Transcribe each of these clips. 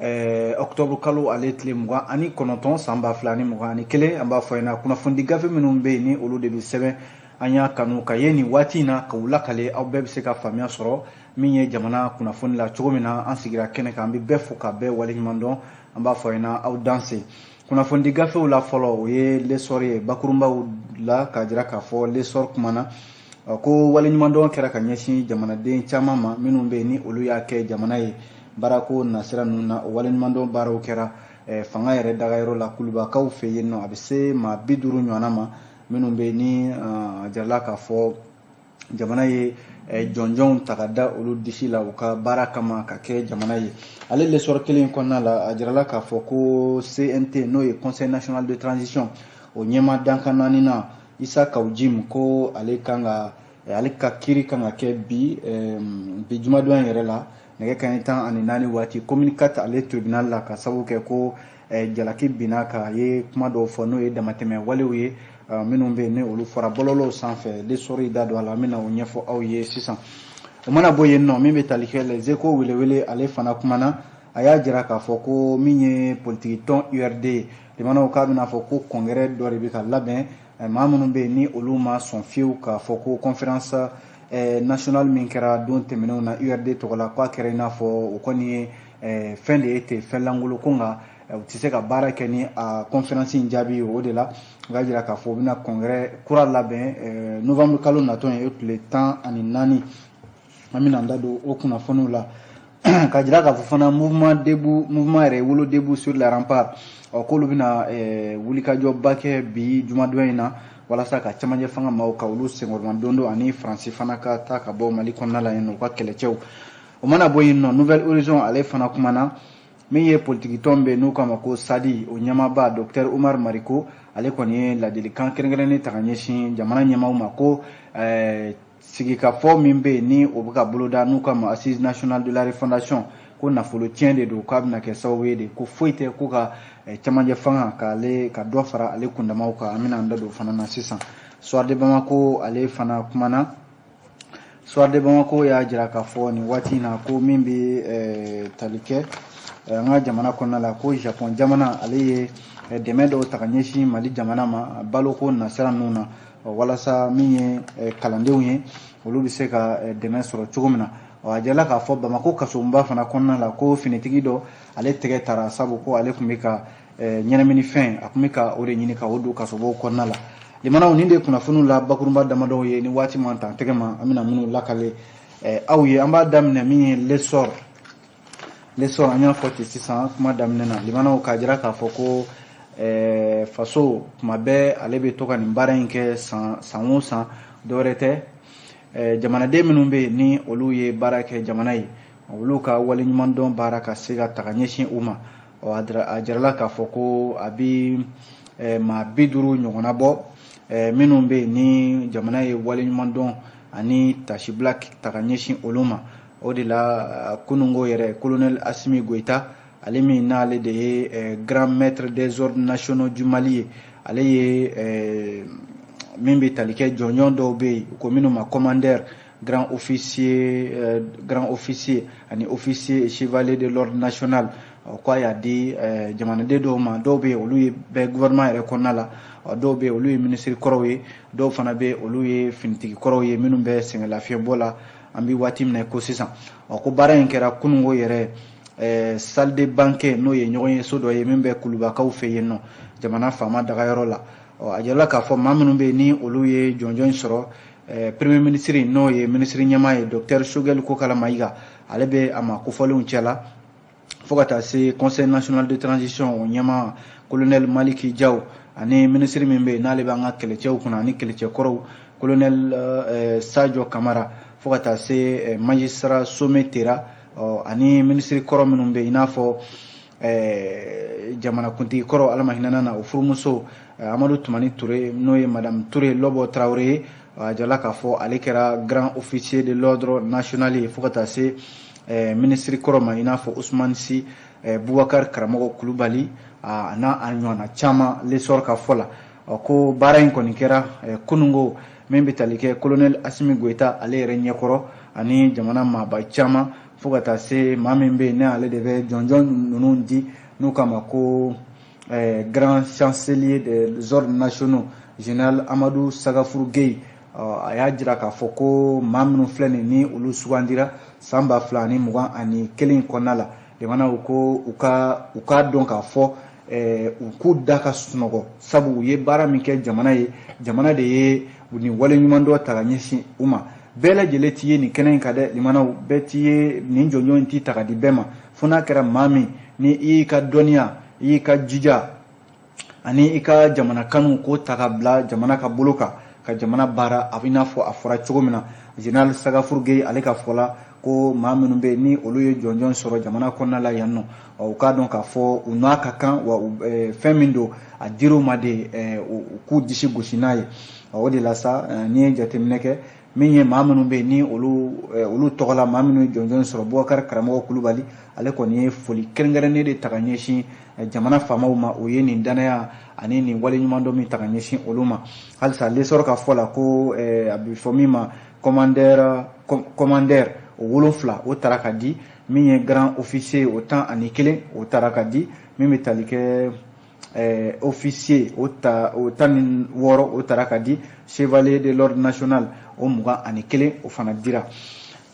octobre kalo ale tile mugan ani kɔnɔntɔn san 2021 an b'a fɔ ɲɛna kunnafoni gafe minnu bɛ yen ni olu de bɛ sɛbɛn an y'a kanu ka ye nin waati in na ka u lakale aw bɛɛ bɛ se ka faamuya sɔrɔ min ye jamana kunnafoni la cogo min na an sigira kɛnɛ kan an bɛ bɛɛ fo ka bɛɛ waleɲuman dɔn an b'a fɔ ɲɛna aw danse kunnafoni gafew la fɔlɔ o ye lesɔr ye bakurunbaw la k'a jira k'a fɔ lesɔr kumana ko waleɲuman dɔn kɛra ka ɲɛsin jamanaden caman ma minnu bɛ yen ni olu y'a kɛ jamana ye baarako nasira ninnu na o waleɲumandɔn baaraw kɛra fanga yɛrɛ dagayɔrɔ la kulubakaw fɛ yen nɔ a bɛ se maa 50 ɲɔgɔnna ma minnu bɛ ni a jarala k'a fɔ jamana ye jɔnjɔnw ta ka da olu disi la u ka baara kama ka kɛ jamana ye ale lesɔr kelen kɔnɔna la a jarala k'a fɔ ko CNT n'o ye Conseil national de transition o ɲɛma dankan naani na Isa Kawujim ko ale ka kiiri kan ka kɛ bi jumadon yɛrɛ la nɛgɛ kanɲɛ 14 waati communiqué ale tribunal la ka sababu kɛ ko jalaki binna ka ye kuma dɔw fɔ n'o ye damatɛmɛ walew ye minnu bɛ yen ni olu fɔra bɔlɔlɔw sanfɛ lesɔr da don a la an bɛna o ɲɛfɔ aw ye sisan o mana bɔ yen nɔ min bɛ tali kɛ les échos welewele ale fana kumana a y'a jira k'a fɔ ko min ye politique tɔn URD limanaw k'a bɛna fɔ ko congrès dɔ de bɛ ka labɛn maa minnu bɛ yen ni olu ma sɔn fiyewu k'a fɔ ko conférence national min kɛra don tɛmɛnenw na URD tɔgɔ la k'a kɛra i n'a fɔ o kɔni ye fɛn de ye ten fɛn langolo ko nka u tɛ se ka baara kɛ ni a conférence in jaabi ye o de la u b'a jira k'a fɔ u bɛna congrès kura labɛn novembre kalo natɔ ye tile 14 an bɛna an da don o kunnafoniw la ka jira k'a fɔ fana mouvement yɛrɛ wolo debout sur les remparts k'olu bɛna wulikajɔba kɛ bi jumadon in na walasa ka cɛmancɛ fanga maaw ka olu senkɔrɔma don don ani faransi fana ka taa ka bɔ mali kɔnɔna la yen nɔ u ka kɛlɛcɛw o mana bɔ yen nɔ nouvelle horizon ale fana kumana min ye politique tɔn bɛ n'u k'a ma ko sadi o ɲɛmaaba docteur Umar Mariko ale kɔni ye ladilikan kɛrɛnkɛrɛnnen ta ka ɲɛsin jamana ɲɛmaaw ma ko sigikafɔ min bɛ yen ni o bɛ ka boloda n'u k'a ma assise nationale de la refondation ko nafolo tiɲɛ de don k'a bɛna kɛ sababu ye de ko foyi tɛ ko ka cɛmancɛ fanga ka dɔ fara ale kundamaw kan an bɛna an da don o fana na sisan soir de Bamako ale fana kumana soir de Bamako y'a jira k'a fɔ nin waati in na ko min bɛ tali kɛ an ka jamana kɔnɔna la ko Japon jamana ale ye dɛmɛ dɔw ta ka ɲɛsin Mali jamana ma baloko nasira ninnu na walasa min ye kalandenw ye olu bɛ se ka dɛmɛ sɔrɔ cogo min na a jɛla k'a fɔ Bamako kasoba fana kɔnɔna la ko finitigi dɔ ale tɛgɛ tara sabu ko ale tun bɛ ka ɲɛnaminifɛn a tun bɛ ka o de ɲini ka o don kasobaw kɔnɔna la limanaw nin de ye kunnafoniw la bakurunba damadɔw ye ni waati man ta tɛgɛ ma an bɛna minnu lakale aw ye an b'a daminɛ min ye lesɔr an y'a fɔ ten sisan kuma daminɛ na limanaw k'a jira k'a fɔ ko faso tuma bɛɛ ale bɛ to ka nin baara in kɛ san o san dɔwɛrɛ tɛ jamanaden minnu bɛ yen ni olu ye baara kɛ jamana ye olu ka waleɲuman dɔn baara ka se ka taga ɲɛsin u ma a jarala k'a fɔ ko a bɛ maa 50 ɲɔgɔnna bɔ minnu bɛ yen ni jamana ye waleɲuman dɔn ani tasibila taga ɲɛsin olu ma o de la kunungo yɛrɛ colonel Assimi Goïta ale min n'ale de ye grand maître des ordres nationaux du Mali ye ale ye min bɛ tali kɛ jɔnjɔn dɔw bɛ yen ko minnu ma commandeur grand officier ani officier chevalier de l'ordre national ko a y'a di jamanaden dɔw ma dɔw bɛ yen olu ye bɛɛ gouvernement yɛrɛ kɔnɔna la dɔw bɛ yen olu ye ministre kɔrɔw ye dɔw fana bɛ yen olu ye finitigi kɔrɔw ye minnu bɛ sɛgɛnlafiɲɛbɔ la an bɛ waati min na ko sisan ko baara in kɛra kunungo yɛrɛ salle de banquet n'o ye ɲɔgɔn ye so dɔ ye min bɛ kulubakaw fɛ yen nɔ jamana faama dagayɔrɔ la a jirala k'a fɔ maa minnu bɛ yen ni olu ye jɔnjɔn in sɔrɔ premier ministre n'o ye ministre ɲɛmaa ye docteur Choguel Kokala Mayiga ale bɛ a ma kofɔlenw cɛla fo ka taa se conseil national de transition o ɲɛmaa colonel Maliki Diaw ani ministre min bɛ yen n'ale b'an ka kɛlɛcɛw kunna ani kɛlɛcɛ kɔrɔw colonel Sadio Kamara fo ka taa se magistrat Somé Tera ani ministre kɔrɔ minnu bɛ yen i n'a fɔ jamanakuntigi kɔrɔ ala ma hinɛ na o furumuso Amadou Toumani Touré n'o ye madame Touré Lobo Traoré ye a jala k'a fɔ ale kɛra grand officier de l'ordre national ye fo ka taa se ministre kɔrɔ ma i n'a fɔ Ousmane Sy Boubacar Karamɔgɔ Kulubali a n'a ɲɔgɔnna caman lesɔr ka fɔ la ko baara in kɔni kɛra kunungo min bɛ tali kɛ colonel Assimi Goïta ale yɛrɛ ɲɛkɔrɔ ani jamana maaba caman fo ka taa se maa min bɛ yen ne ale de bɛ jɔnjɔn ninnu di n'u k'a ma ko grand chancelier des ordres nationaux général Amadou Sagafuru Gueye a y'a jira k'a fɔ ko maa minnu filɛ nin ni olu sugandira san 2021 kɔnɔna la jamana ko u ka dɔn k'a fɔ u k'u da ka sunɔgɔ sabu u ye baara min kɛ jamana ye jamana de ye nin wale ɲuman dɔ ta ka ɲɛsin u ma bɛɛ lajɛlen t'i ye nin kɛnɛ in ka dɛ limanaw bɛɛ t'i ye nin jɔnjɔn in t'i ta ka di bɛɛ ma fo n'a kɛra maa min ni i y'i ka dɔnniya i y'i ka jija ani i ka jamana kanu k'o ta ka bila jamana ka bolo kan ka jamana baara a b'i n'a fɔ a fɔra cogo min na général Sagafuru Gueye ale ka fɔ la ko maa minnu bɛ yen ni olu ye jɔnjɔn sɔrɔ jamana kɔnɔna la yan nɔ u k'a dɔn k'a fɔ u n'a ka kan wa fɛn min don a dir'u ma de u k'u disi gosi n'a ye o de la sa n'i ye jateminɛ kɛ min ye maa minnu bɛ yen ni olu tɔgɔ la maa minnu ye jɔnjɔn sɔrɔ Bubakari Karamɔgɔ Kulubali ale kɔni ye foli kɛrɛnkɛrɛnnen de ta ka ɲɛsin jamana faamaw ma o ye nin danaya ani nin waleɲuman dɔ min ta ka ɲɛsin olu ma halisa ale sɔrɔ ka fɔ la ko a bɛ fɔ min ma commandeur o 7 o taara ka di min ye grand officier o 11 o taara ka di min bɛ tali kɛ officier o 16 o taara ka di chevalier de l'ordre national o 21 o fana dira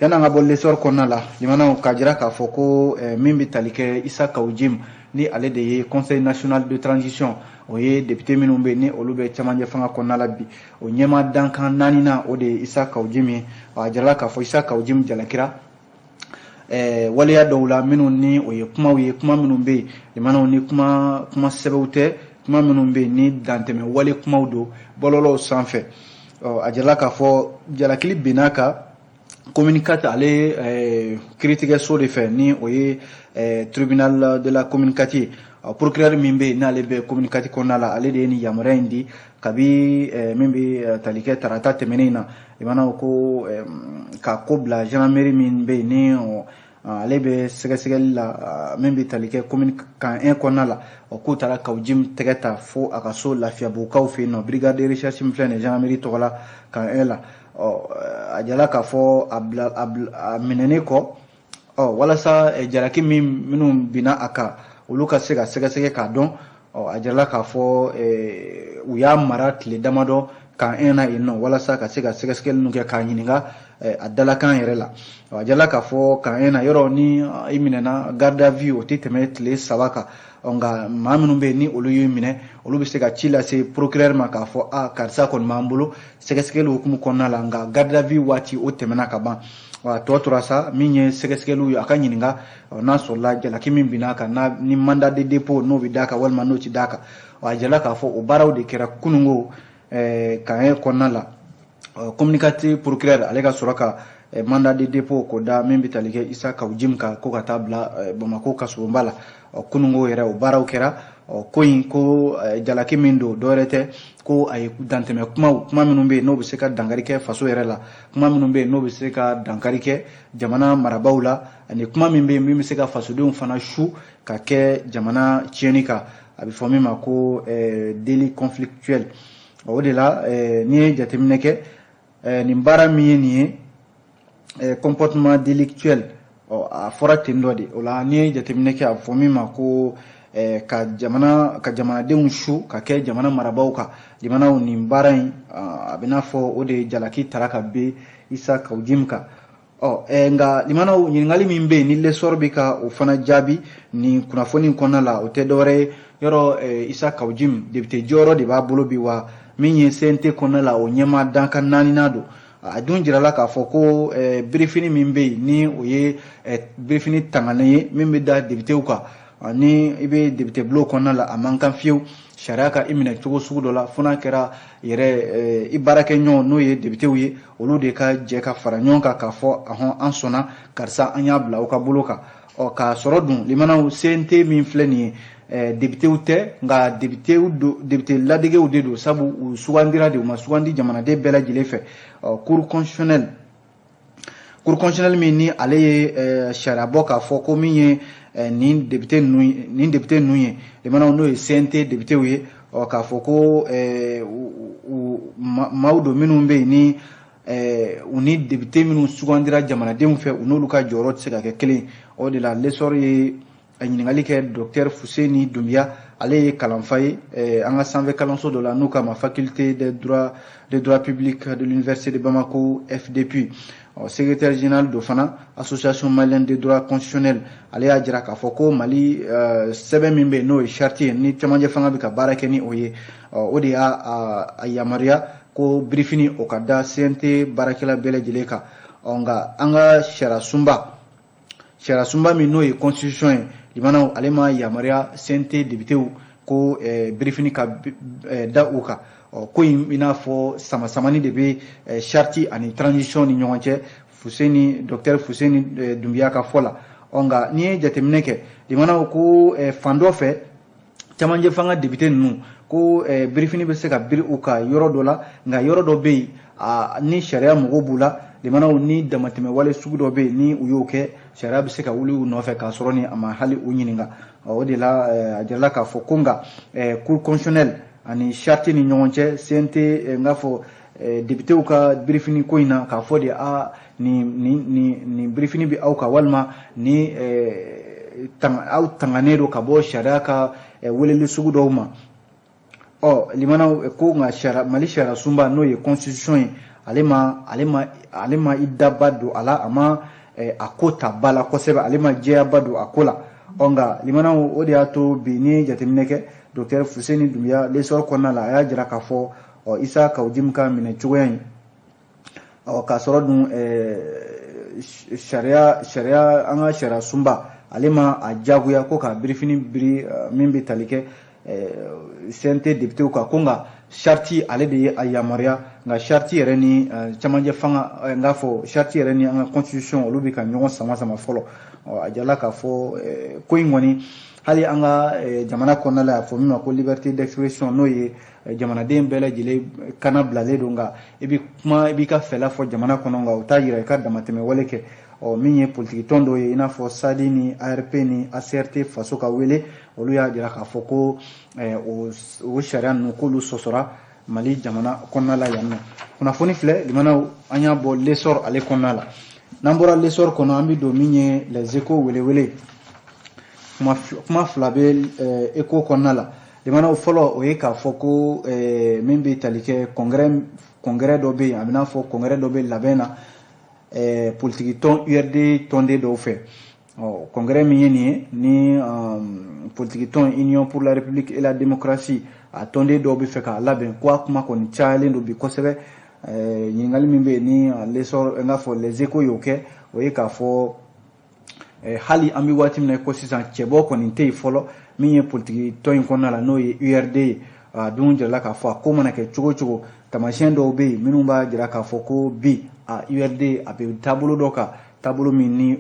yan'an ka bɔ lesɔr kɔnɔna la limanaw k'a jira k'a fɔ ko min bɛ tali kɛ Isa Kawu Jim ni ale de ye conseil national de transition o ye député minnu bɛ yen ni olu bɛ cɛmancɛ fanga kɔnɔna la bi o ɲɛmaa dankan 4nan o de ye Isa Kawu Jim ye a jirala k'a fɔ Isa Kawu Jim jalakira waleya dɔw la minnu ni o ye kumaw ye kuma minnu bɛ yen limanaw ni kuma sɛbɛnw tɛ kuma minnu bɛ yen ni dantɛmɛ wale kumaw don bɔlɔlɔw sanfɛ a jirala k'a fɔ jalakili binna kan communicateur ale kiiritigɛso de fɛ ni o ye tribunal de la communicatie procureur min bɛ yen n'ale bɛ communicatie kɔnɔna la ale de ye nin yamaruya in di kabi min bɛ tali kɛ tarata tɛmɛnen na limanaw ko ka ko bila gendarmerie min bɛ yen ni ale bɛ sɛgɛsɛgɛli la min bɛ tali kɛ kan 1 kɔnɔna la k'u taara Kawu Jim tɛgɛ ta fo a ka so lafiyabugukaw fɛ yen nɔ brigade de recherche min filɛ nin gendarmerie tɔgɔ la kan 1 la a jala k'a fɔ a minɛnen kɔ walasa jalaki minnu binna a kan olu ka se ka sɛgɛsɛgɛ k'a dɔn a jirala k'a fɔ u y'a mara tile damadɔ kan 1 na yen nɔ walasa ka se ka sɛgɛsɛgɛli ninnu kɛ k'a ɲininka a dalakan yɛrɛ la a jirala k'a fɔ kan 1 na yɔrɔ ni i minɛna garde à vue o tɛ tɛmɛ tile 3 kan nka maa minnu bɛ yen ni olu y'u minɛ olu bɛ se ka ci lase procureur ma k'a fɔ karisa kɔni b'an bolo sɛgɛsɛgɛli hukumu kɔnɔna la nka garde à vue waati o tɛmɛna ka ban a tɔ tora sa min ye sɛgɛsɛgɛliw ye a ka ɲininka n'a sɔrɔla jalaki min binna a kan ni mandat de dépôt n'o bɛ d'a kan walima n'o tɛ d'a kan a jirala k'a fɔ o baaraw de kɛra kunungo kan 1 kɔnɔna la communicateur procureur ale ka sɔrɔ ka mandat de dépôt k'o da min bɛ tali kɛ Isa Kawu Jim kan ko ka taa bila Bamako kasobonba la kunungo yɛrɛ o baaraw kɛra ko in ko jalaki min don dɔwɛrɛ tɛ ko a ye dantɛmɛ kuma minnu bɛ yen n'o bɛ se ka dankari kɛ faso yɛrɛ la kuma minnu bɛ yen n'o bɛ se ka dankari kɛ jamana marabaaw la ani kuma min bɛ yen min bɛ se ka fasodenw fana su ka kɛ jamana tiɲɛni kan a bɛ fɔ min ma ko délit conflictuel o de la n'i ye jateminɛ kɛ nin baara min ye nin ye comportement délictuel a fɔra ten dɔ de o la n'i ye jateminɛ kɛ a bɛ fɔ min ma ko ka jamanadenw su ka kɛ jamana marabaaw kan limanaw nin baara in a bɛ n'a fɔ o de ye jalaki tara ka bɛn Isa Kawu Jim kan nka limanaw ɲininkali min bɛ yen ni lesɔr bɛ ka o fana jaabi nin kunnafoni kɔnɔna la o tɛ dɔwɛrɛ ye yɔrɔ Isa Kawu Jim député jɔyɔrɔ de b'a bolo bi wa min ye CNT kɔnɔna la o ɲɛmaa dankan 4nan don a dun jirala k'a fɔ ko birifini min bɛ yen ni o ye birifini tanganen ye min bɛ da députéw kan ni i bɛ député bulon kɔnɔna la a man kan fiyewu sariya ka i minɛ cogo sugu dɔ la fo n'a kɛra yɛrɛ i baarakɛɲɔgɔn n'o ye députéw ye olu de ka jɛ ka fara ɲɔgɔn kan k'a fɔ an sɔnna karisa an y'a bila aw ka bolo kan k'a sɔrɔ dun limanaw CNT min filɛ nin ye députéw tɛ nka député ladegew de don sabu u sugandira de u ma sugandi jamanaden bɛɛ lajɛlen fɛ cour constitutionnelle min ni ale ye sariya bɔ k'a fɔ ko min ye nin député ninnu ye limanaw n'o ye CNT députéw ye k'a fɔ ko maaw don minnu bɛ yen ni u ni député minnu sugandira jamanadenw fɛ u n'olu ka jɔyɔrɔ tɛ se ka kɛ kelen o de la l'essor ye ɲininkali kɛ docteur Fuseni Doumbia ale ye kalanfa ye an ka sanfɛ kalanso dɔ la n'u k'a ma faculté des droits publics de l'université de Bamako FDP secrétaire général dɔ fana association malienne des droits constitutionnels ale y'a jira k'a fɔ ko Mali sɛbɛn min bɛ yen n'o ye charte ye ni cɛmancɛ fanga bɛ ka baara kɛ ni o ye o de y'a yamaruya ko birifini o ka da CNT baarakɛla bɛɛ lajɛlen kan nka an ka sariya sunba min n'o ye constitution ye limanaw ale ma yamaruya CNT députéw ko birifini ka da u kan ko in i n'a fɔ samasamani de bɛ charte ani transition ni ɲɔgɔn cɛ docteur Fuseni Doumbia ka fɔ la nka n'i ye jateminɛ kɛ limanaw ko fan dɔ fɛ cɛmancɛ fanga député ninnu ko birifini bɛ se ka biri u kan yɔrɔ dɔ la nka yɔrɔ dɔ bɛ yen ni sariya mɔgɔw b'u la limanaw ni damatɛmɛ wale sugu dɔ bɛ yen ni u y'o kɛ sariya bɛ se ka wuli u nɔfɛ k'a sɔrɔ ni a ma hali u ɲininka o de la a jirala k'a fɔ ko nka cour constitutionnelle ani charte ni ɲɔgɔn cɛ CNT n k'a fɔ députéw ka birifini ko in na k'a fɔ de nin birifini bɛ aw kan walima ni aw tanganen don ka bɔ sariya ka weleli sugu dɔw ma limanaw ko nka Mali sariya sunba n'o ye constitution ye ale ma i daba don a la a ma a ko ta ba la kosɛbɛ ale ma jɛyaba don a ko la nka limanaw o de y'a to bi ni jateminɛ kɛ docteur Fuseni Doumbia l'essor kɔnɔna la a y'a jira k'a fɔ Isa Kawudim ka minɛ cogoya in k'a sɔrɔ dun sariya an ka sariya sunba ale ma a jagoya ko ka birifini biri min bɛ tali kɛ CNT députéw kan ko nka charte ale de ye a yamaruya nka charte yɛrɛ ni cɛmancɛ fanga n k'a fɔ charte yɛrɛ ni an ka constitution olu bɛ ka ɲɔgɔn sama fɔlɔ a jirala k'a fɔ ko in kɔni hali an ka jamana kɔnɔna la y'a fɔ min ma ko liberté d'expression n'o ye jamanaden bɛɛ lajɛlen kana bilalen don nka i b'i ka fɛla fɔ jamana kɔnɔ nka o t'a jira i ka damatɛmɛ wale kɛ min ye politiki tɔn dɔw ye i n'a fɔ SADI ni ARP ni ACRT faso ka wele olu y'a jira k'a fɔ ko o sariya ninnu k'olu sɔsɔra Mali jamana kɔnɔna la yan nɔ kunnafoni filɛ limanaw an y'a bɔ l'essor ale kɔnɔna la n'an bɔra l'essor kɔnɔ an bɛ don min ye les échos welewele kuma fila bɛ écho kɔnɔna la limanaw fɔlɔ o ye k'a fɔ ko min bɛ tali kɛ congrès dɔ bɛ yen a bɛ n'a fɔ congrès dɔ bɛ labɛn na politiki tɔn URD tɔnden dɔw fɛ congrès min ye nin ye ni politiki tɔn Union pour la République et la démocratie a tɔnden dɔw bɛ fɛ k'a labɛn ko a kuma kɔni cayalen don bi kosɛbɛ ɲininkali min bɛ yen ni l'essor n k'a fɔ les échos y'o kɛ o ye k'a fɔ hali an bɛ waati min na ko sisan cɛbɔ kɔni tɛ yen fɔlɔ min ye politiki tɔn in kɔnɔna la n'o ye URD ye a dun jirala k'a fɔ a ko mana kɛ cogo cogo tamasiyɛn dɔw bɛ yen minnu b'a jira k'a fɔ ko bi URD a bɛ taabolo dɔ kan taabolo min ni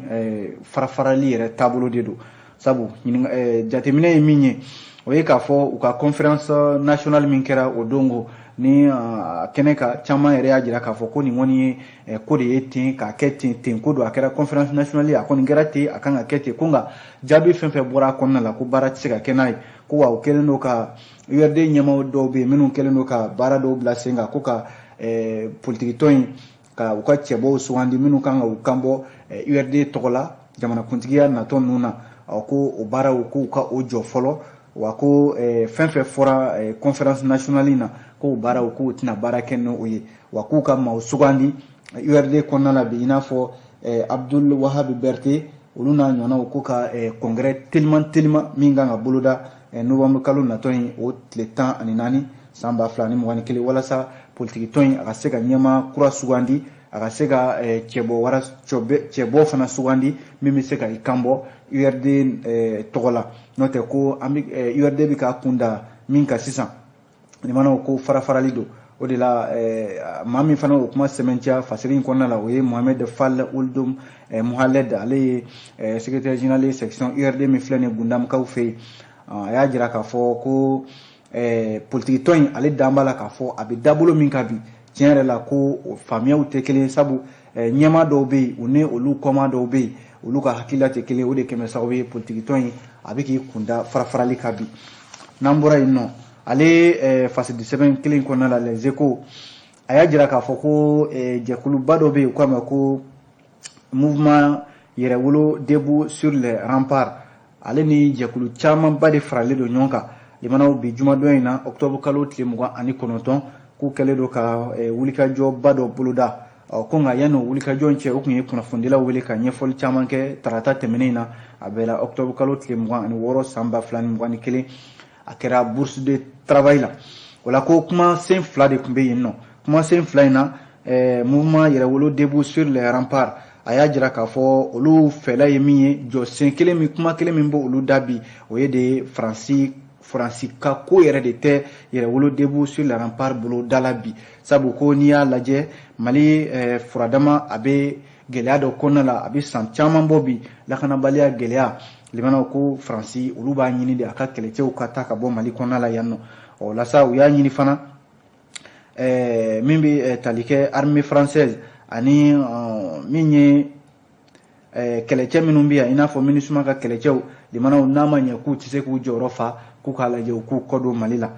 farafarali yɛrɛ taabolo de don sabu jateminɛ ye min ye o ye k'a fɔ u ka conférence nationale min kɛra o dongo ni kɛnɛ ka caman yɛrɛ y'a jira k'a fɔ ko nin kɔni ye ko de ye ten k'a kɛ ten ko don a kɛra conférence nationale ye a kɔni kɛra ten a kan ka kɛ ten ko nka jaabi fɛn fɛn bɔra a kɔnɔna la ko baara tɛ se ka kɛ n'a ye ko wa u kɛlen don ka URD ɲɛmaaw dɔw bɛ yen minnu kɛlen don ka baara dɔw bila sen kan ko ka politiki tɔn in ka u ka cɛbɔw sugandi minnu kan ka u kanbɔ URD tɔgɔ la jamanakuntigiya natɔ ninnu na ko o baaraw k'u ka o jɔ fɔlɔ wa ko fɛn fɛn fɔra conférence nationale in na ko o baaraw k'u tɛna baara kɛ n'o ye wa k'u ka maaw sugandi URD kɔnɔna la bi i n'a fɔ Abdul Wahab Berete olu n'a ɲɔgɔnnaw ko ka congrès teliman min kan ka boloda novembre kalo natɔ in o tile 14 san 2021 walasa politiki tɔn in a ka se ka ɲɛmaa kura sugandi a ka se ka cɛbɔ fana sugandi min bɛ se ka i kanbɔ URD tɔgɔ la n'o tɛ ko URD bɛ k'a kunda min kan sisan limanaw ko farafarali don o de la maa min fana o kuma sɛbɛntiya fasiri in kɔnɔna la o ye Mohamed Fall Ouldum Mohaled ale ye secrétaire général section URD min filɛ nin ye Gundamkaw fɛ yen a y'a jira k'a fɔ ko politiki tɔn in ale dan b'a la k'a fɔ a bɛ dabolo min kan bi tiɲɛ yɛrɛ la ko faamuyaw tɛ kelen sabu ɲɛmaa dɔw bɛ yen u ni olu kɔmaa dɔw bɛ yen olu ka hakilila tɛ kelen o de kɛmɛ sababu ye politiki tɔn in a bɛ k'i kunda farafarali kan bi n'an bɔra yen nɔ ale fasidi sɛbɛn kelen kɔnɔna la les échos a y'a jira k'a fɔ ko jɛkuluba dɔ bɛ yen k'a ma ko mouvement yɛrɛwolo debout sur les remparts ale ni jɛkulu camanba de faralen don ɲɔgɔn kan limanaw bi jumadon in na octobre kalo tile 29 k'u kɛlen don ka wulikajɔba dɔ boloda ko nka yanni wulikajɔ in cɛ o tun ye kunnafonidilaw wele ka ɲɛfɔli caman kɛ tarata tɛmɛnen na a bɛla octobre kalo tile 26 san 2021 a kɛra bourse de travail la o la ko kumasen 2 de tun bɛ yen nɔ kumasen 2 in na mouvement yɛrɛwolo debout sur les remparts a y'a jira k'a fɔ olu fɛla ye min ye jɔsen kelen min kuma kelen min bɛ olu da bi o ye de faransi ka ko yɛrɛ de tɛ yɛrɛwolo debout sur les remparts bolo da la bi sabu ko n'i y'a lajɛ mali furadama a bɛ gɛlɛya dɔ kɔnɔna la a bɛ san caman bɔ bi lakanabaliya gɛlɛya limanaw ko faransi olu b'a ɲini de a ka kɛlɛcɛw ka taa ka bɔ mali kɔnɔna la yan nɔ ɔ lasa u y'a ɲini fana min bɛ tali kɛ armée française ani min ye kɛlɛcɛ minnu bɛ yan i n'a fɔ MINUSMA ka kɛlɛcɛw limanaw n'a ma ɲɛ k'u tɛ se k'u jɔyɔrɔ fa k'u k'a lajɛ u k'u kɔ don mali la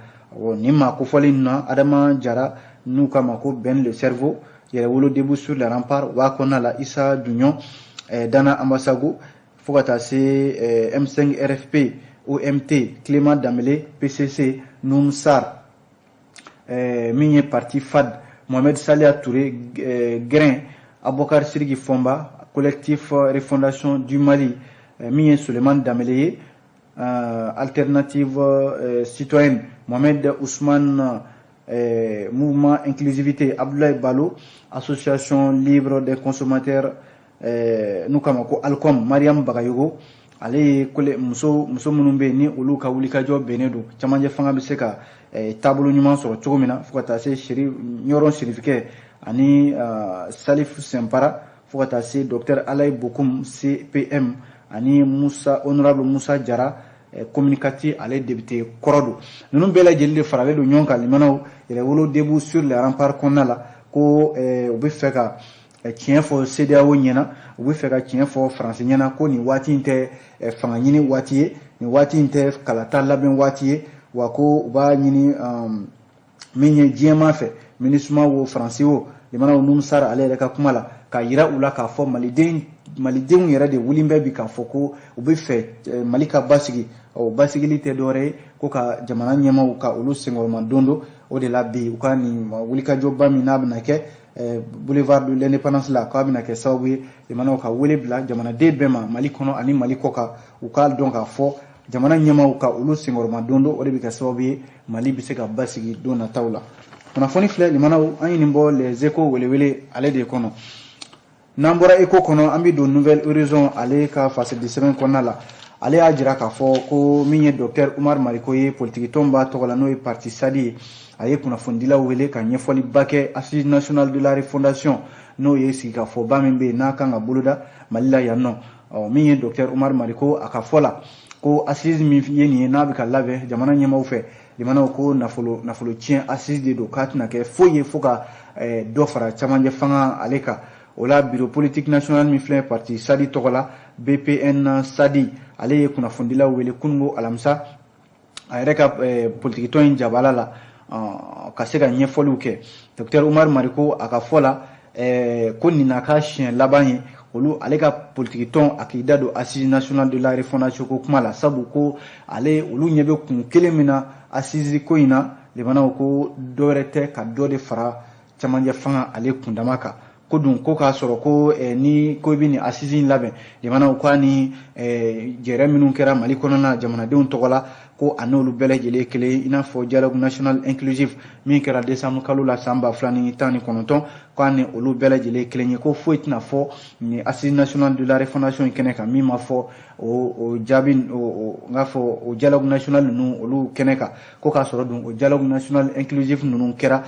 nin maa kofɔli ninnu na Adama Jara n'u k'a ma ko Ben le cerveau yɛrɛwolo debout sur les remparts waa kɔnɔna la Isa Duɲɔ Dana Ambasago fo ka taa se M5 RFP OMT Clément Damele PCC Noum Sarr min ye parti FAD Mohamed Salia Touré Grain Abokar Sirigi Fomba collectif Refondation du Mali min ye Suleiman Damele ye alternative citoyenne Mohamed Ousmane mouvement inclusivité Abdoulaye Balo association libre des consommateurs n'u kama ko Alcom Mariam Bagayogo ale ye muso minnu bɛ yen ni olu ka wulikajɔ bɛnnen don camancɛ fanga bɛ se ka taabolo ɲuman sɔrɔ cogo min na fo ka taa se ɲɔrɔn sirifikɛ ani Salif Sempara fo ka taa se docteur Alaye Bokoum CPM ani honorable Musa Jara communicatif ale député kɔrɔ don ninnu bɛɛ lajɛlen de faralen don ɲɔgɔn kan limanaw yɛrɛwolo debout sur les remparts kɔnɔna la ko u bɛ fɛ ka tiɲɛ fɔ CEDEAO ɲɛna u bɛ fɛ ka tiɲɛ fɔ faransi ɲɛna ko nin waati in tɛ fanga ɲini waati ye nin waati in tɛ kalata labɛn waati ye wa ko u b'a ɲini min ye diɲɛma fɛ MINUSMA wo faransi wo limanaw Noum Sarr ale yɛrɛ ka kuma la k'a yira u la k'a fɔ malidenw yɛrɛ de wulilen bɛ bi k'a fɔ ko u bɛ fɛ mali ka basigi basigili tɛ dɔwɛrɛ ye ko ka jamana ɲɛmaw ka olu senkɔrɔma don do o de la bi u ka nin wulikajɔba min n'a bɛna kɛ boulevard de l'indépendance la k'a bɛna kɛ sababu ye limanaw ka wele bila jamanaden bɛɛ ma mali kɔnɔ ani mali kɔ kan u k'a dɔn k'a fɔ jamana ɲɛmaw ka olu senkɔrɔma don do o de bɛ kɛ sababu ye mali bɛ se ka basigi don nataw la kunnafoni filɛ limanaw an ye nin bɔ les échos welewele ale de kɔnɔ n'an bɔra écho kɔnɔ an bɛ don nouvelle horizon ale ka fasɛdi sɛbɛn kɔnɔna la ale y'a jira k'a fɔ ko min ye docteur Umar Mariko ye politique tɔn b'a tɔgɔ la n'o ye parti SADI ye a ye kunnafonidilaw wele ka ɲɛfɔliba kɛ assise nationale de la refondation n'o ye sigikafɔba min bɛ yen n'a kan ka boloda mali la yan nɔ min ye docteur Umar Mariko a ka fɔ la ko assise min ye nin ye n'a bɛ ka labɛn jamana ɲɛmaw fɛ limanaw ko nafolo tiɲɛ assise de don k'a tɛna kɛ foyi ye fo ka dɔ fara camancɛ fanga ale kan o la bureau politique national min filɛ parti SADI tɔgɔ la BPN SADI ale ye kunnafonidilaw wele kunungo alamisa a yɛrɛ ka politique tɔn in jabala la ka se ka ɲɛfɔliw kɛ docteur Umar Mariko a ka fɔ la ko nin n'a ka siɲɛ laban ye olu ale ka politique tɔn a k'i da don assise nationale de la refondation ko kuma la sabu ko olu ɲɛ bɛ kun kelen min na assise ko in na limanaw ko dɔwɛrɛ tɛ ka dɔ de fara camancɛ fanga ale kundama kan ko dun ko k'a sɔrɔ ko ni ko i bɛ nin assise in labɛn limanaw ko ni jɛrɛ minnu kɛra mali kɔnɔna jamanadenw tɔgɔ la ko a n'olu bɛɛ lajɛlen ye kelen i n'a fɔ dialogue national inclusif min kɛra décembre kalo la san 2019 ko a ni olu bɛɛ lajɛlen ye kelen ye ko foyi tɛna fɔ nin assise nationale de la refondation in kɛnɛ kan min ma fɔ o jaabi n k'a fɔ o dialogue national ninnu olu kɛnɛ kan ko k'a sɔrɔ dun o dialogue national inclusif ninnu kɛra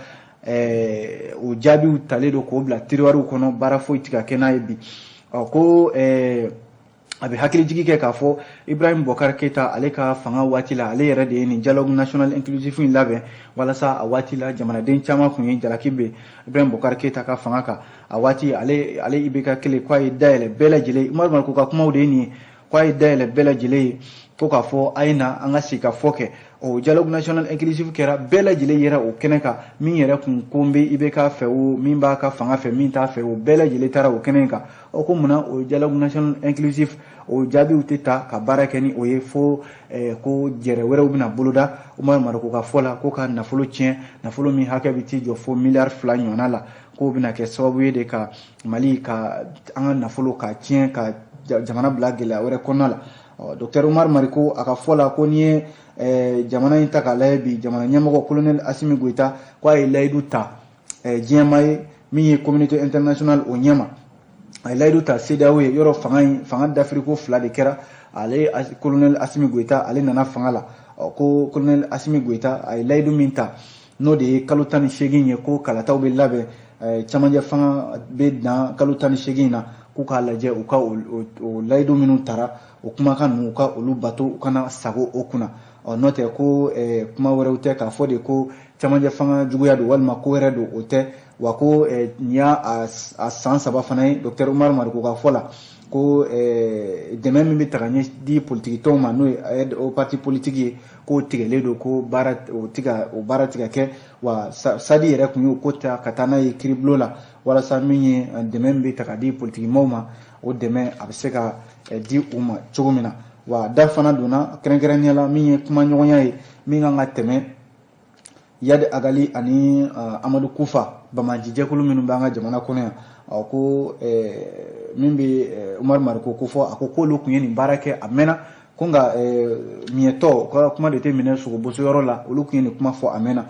o jaabiw talen don k'o bila tiroiruw kɔnɔ baara foyi tɛ ka kɛ n'a ye bi ko a bɛ hakilijigi kɛ k'a fɔ Ibrahim Bokar Keita ale ka fanga waati la ale yɛrɛ de ye nin dialogue national inclusif in labɛn walasa a waati la jamanaden caman tun ye jalaki bɛ Ibrahim Bokar Keita ka fanga kan a waati ale IBK kelen k'a ye dayɛlɛ bɛɛ lajɛlen Umar Mariko ka kumaw de ye nin ye ko a ye dayɛlɛ bɛɛ lajɛlen ye ko k'a fɔ a ye na an ka sigi ka fɔ kɛ o dialogue national inclusive kɛra bɛɛ lajɛlen yɛrɛ o kɛnɛ kan min yɛrɛ kun ko n bɛ IBK fɛ o min b'a ka fanga fɛ min t'a fɛ o bɛɛ lajɛlen taara o kɛnɛ kan ko munna o dialogue national inclusive o jaabiw tɛ ta ka baara kɛ ni o ye fo ko jɛrɛ wɛrɛw bɛna boloda Umaru Mariko ka fɔ la ko ka nafolo tiɲɛ nafolo min hakɛ bɛ t'i jɔ fo miliyari 2 ɲɔgɔnna la k'o bɛna kɛ sababu ye de ka Mali ka an ka nafolo ka tiɲɛ ka jamana bila gɛlɛya wɛrɛ kɔnɔna la Dr Umaru Mariko a ka fɔ la ko n'i ye jamana in ta k'a lajɛ bi jamana ɲɛmɔgɔ colonel Assimi Goïta ko a ye layidu ta diɲɛma ye min ye communauté internationale o ɲɛma a ye layidu ta CEDEAO ye yɔrɔ fanga d'Afrique 2 de kɛra ale colonel Assimi Goïta ale nana fanga la ko colonel Assimi Goïta a ye layidu min ta n'o de ye kalo 18 ye ko kalataw bɛ labɛn cɛmancɛ fanga bɛ dan kalo 18 na k'u k'a lajɛ u ka o layidu minnu tara o kumakan ninnu u ka olu bato u kana sago o kunna n'o tɛ ko kuma wɛrɛw tɛ k'a fɔ de ko cɛmancɛ fanga juguya don walima ko wɛrɛ don o tɛ wa ko nin y'a san 3 fana ye Dr Umaru Mariko ka fɔ la ko dɛmɛ min bɛ ta ka ɲɛ di politiki tɔnw ma n'o ye o parti politique ye k'o tigɛlen don ko o baara tɛ ka kɛ wa Sadi yɛrɛ tun y'o ko ta ka taa n'a ye kiiribulon la walasa min ye dɛmɛ min bɛ ta ka di politikimɔgɔw ma o dɛmɛ a bɛ se ka di u ma cogo min na wa da fana donna kɛrɛnkɛrɛnnenya la min ye kumaɲɔgɔnya ye min kan ka tɛmɛ Yadi Agali ani Amadu Kufa Bamaji jɛkulu minnu b'an ka jamana kɔnɔ yan ko min bɛ Umaru Mariko ko fɔ a ko k'olu tun ye nin baara kɛ a mɛnna ko nka miɲɛtɔ ka kuma de tɛ minɛ sogobosoyɔrɔ la olu tun ye nin kuma fɔ a mɛnna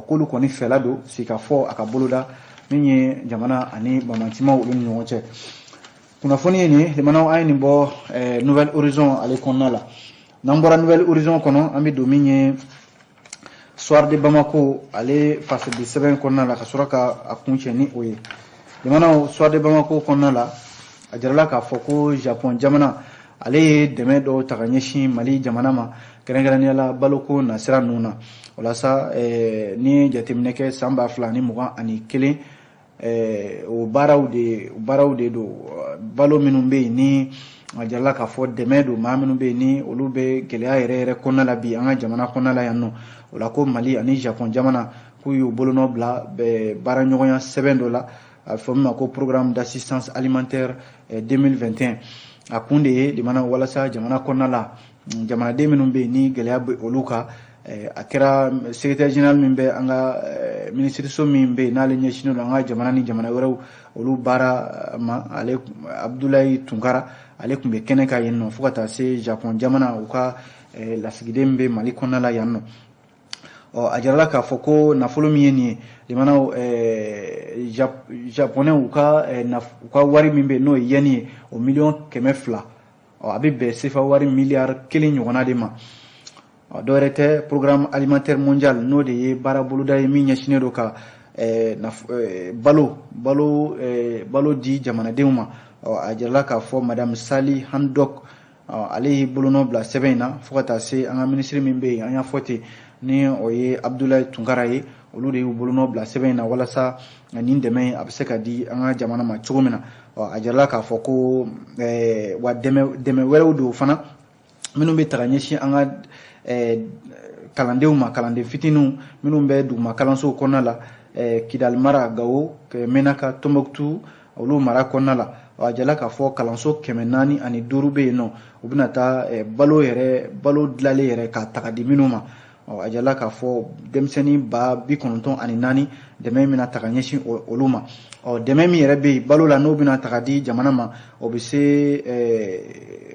k'olu kɔni fɛla don si ka fɔ a ka boloda min ye jamana ani Bamancimaw olu ni ɲɔgɔn cɛ kunnafoni ye nin ye limanaw an ye nin bɔ Nouvelle Horizon ale kɔnɔna la n'an bɔra Nouvelle Horizon kɔnɔ an bɛ don min ye Soir de Bamako ale fasadi sɛbɛn kɔnɔna la ka sɔrɔ ka a kun cɛ ni o ye limanaw Soir de Bamako kɔnɔna la a jirala k'a fɔ ko Japon jamana ale ye dɛmɛ dɔw ta ka ɲɛsin Mali jamana ma kɛrɛnkɛrɛnnenya la baloko nasira ninnu na walasa ni ye jateminɛ kɛ san 2021 o baaraw de don balo minnu bɛ yen ni a jirala k'a fɔ dɛmɛ don maa minnu bɛ yen ni olu bɛ gɛlɛya yɛrɛ kɔnɔna la bi an ka jamana kɔnɔna la yan nɔ o la ko Mali ani Japon jamana k'u y'u bolonɔ bila baara ɲɔgɔnya sɛbɛn dɔ la a bɛ fɔ min ma ko programme d'assistance alimentaire 2021 a kun de ye limana walasa jamana kɔnɔna la jamanaden minnu bɛ yen ni gɛlɛya bɛ olu kan a kɛra secrétaire général min bɛ an ka minisiriso min bɛ yen n'ale ɲɛsinnen don an ka jamana ni jamana wɛrɛw olu baara ma ale Abdulayi Tunkara ale tun bɛ kɛnɛ kan yen nɔ fo ka taa se Japon jamana u ka lasigiden bɛ Mali kɔnɔna la yan nɔ a jirala k'a fɔ ko nafolo min ye nin ye limanaw japonais u ka wari min bɛ yen n'o ye yeni ye o 200,000 a bɛ bɛn sefa wari miliyari 1 ɲɔgɔnna de ma dɔwɛrɛ tɛ programme alimentaire mondial n'o de ye baara boloda ye min ɲɛsinnen don ka balo di jamanadenw ma a jirala k'a fɔ madame Sali Handok ale ye bolonɔ bila sɛbɛn in na fo ka taa se an ka minisiri min bɛ yen an y'a fɔ ten ni o ye Abdulayi Tunkara ye olu de y'u bolonɔ bila sɛbɛn in na walasa nin dɛmɛ a bɛ se ka di an ka jamana ma cogo min na a jirala k'a fɔ ko wa dɛmɛ wɛrɛw don fana minnu bɛ ta ka ɲɛsin an ka kalandenw ma kalanden fitininw minnu bɛ duguma kalansow kɔnɔna la Kidali mara Gao Menaka Tombouctou olu mara kɔnɔna la a jirala k'a fɔ kalanso 405 bɛ yen nɔ u bɛna taa balo dilanlen yɛrɛ k'a ta ka di minnu ma a jirala k'a fɔ denmisɛnnin 94 dɛmɛ bɛna ta ka ɲɛsin olu ma dɛmɛ min yɛrɛ bɛ yen balo la n'o bɛna ta ka di jamana ma o bɛ se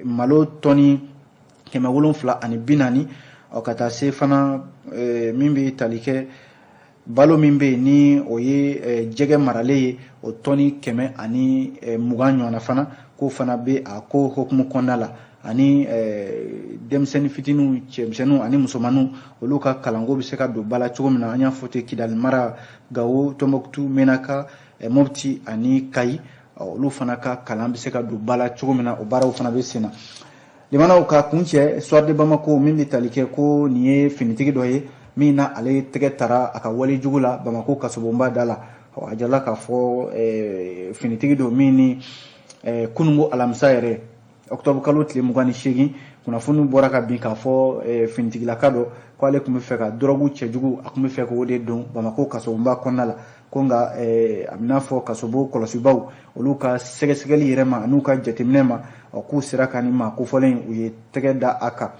malo tɔni 740 ka taa se fana min bɛ tali kɛ balo min bɛ yen ni o ye jɛgɛ maralen ye o tɔni 120 ɲɔgɔnna fana k'o fana bɛ a ko hukumu kɔnɔna la ani denmisɛnnin fitininw cɛmisɛnninw ani musomanninw olu ka kalanko bɛ se ka don ba la cogo min na an y'a fɔ ten Kidali mara Gao Tombouctou Menaka Mopti ani Kayi olu fana ka kalan bɛ se ka don ba la cogo min na o baaraw fana bɛ sen na limanaw ka kun cɛ Soir de Bamako min bɛ tali kɛ ko nin ye finitigi dɔ ye min na ale tɛgɛ tara a ka wale jugu la Bamako kasobonba da la a jirala k'a fɔ finitigi don min ni kununko alamisa yɛrɛ octobre kalo tile 28 kunnafoni bɔra ka bin k'a fɔ finitigilaka dɔ ko ale tun bɛ fɛ ka dɔrɔgu cɛjugu a tun bɛ fɛ k'o de don Bamako kasobonba kɔnɔna la ko nka a bɛna fɔ kasobo kɔlɔsibaw olu ka sɛgɛsɛgɛli yɛrɛ ma an'u ka jateminɛ ma k'u sera ka nin maa kofɔlen u ye tɛgɛ da a kan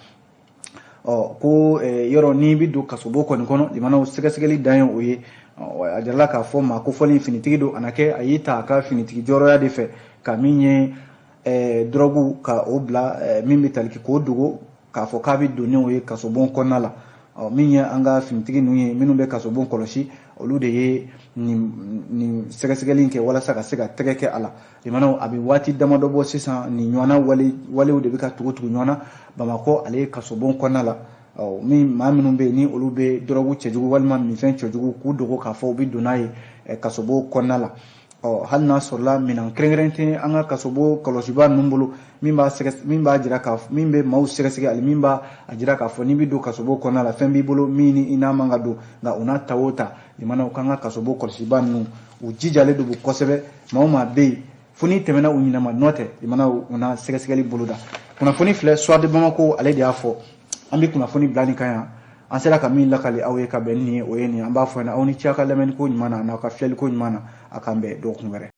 ko yɔrɔ ni bɛ don kasobo kɔni kɔnɔ limanaw sɛgɛsɛgɛli dan ye o ye a jarala k'a fɔ maa kofɔlen finitigi don a na kɛ a y'i ta a ka finitigi jɔyɔrɔya de fɛ ka min ye drogue ka o bila min bɛ tali kɛ k'o dogo k'a fɔ k'a bɛ don n'o ye kasobon kɔnɔna la min ye an ka finitigi ninnu ye minnu bɛ kasobon kɔlɔsi olu de ye nin sɛgɛsɛgɛli kɛ walasa ka se ka tɛgɛ kɛ a la limanaw a bɛ waati damadɔ bɔ sisan nin ɲɔgɔnna walew de bɛ ka tugu ɲɔgɔn na Bamakɔ ale ye kasobon kɔnɔna la min maa minnu bɛ yen ni olu bɛ drogue cɛjugu walima minfɛn cɛjugu k'u dogo k'a fɔ u bɛ don n'a ye kasobo kɔnɔna la hali n'a sɔrɔla minɛn kɛrɛnkɛrɛn tɛ an ka kasobo kɔlɔsiba ninnu bolo min b'a jira min bɛ maaw sɛgɛsɛgɛ ani min b'a jira k'a fɔ n'i bɛ don kasobo kɔnɔna la fɛn b'i bolo min ni i n'a man ka don nka u n'a ta o ta limanaw k'an ka kasobo kɔlɔsiba ninnu u jijalen don kosɛbɛ maa o maa bɛ yen fo n'i tɛmɛna u ɲinama nɔ tɛ limanaw u n'a sɛgɛsɛgɛli boloda kunnafoni filɛ Soir de Bamako ale de y'a fɔ an bɛ kunnafoni bila nin kan yan an sera ka min lakali aw ye ka bɛn nin ye o ye nin an b'a fɔ yen aw ni ce aw ka lamɛnniko ɲuman na n'aw ka fiyɛliko ɲuman na a k'an bɛn dɔgɔkun wɛrɛ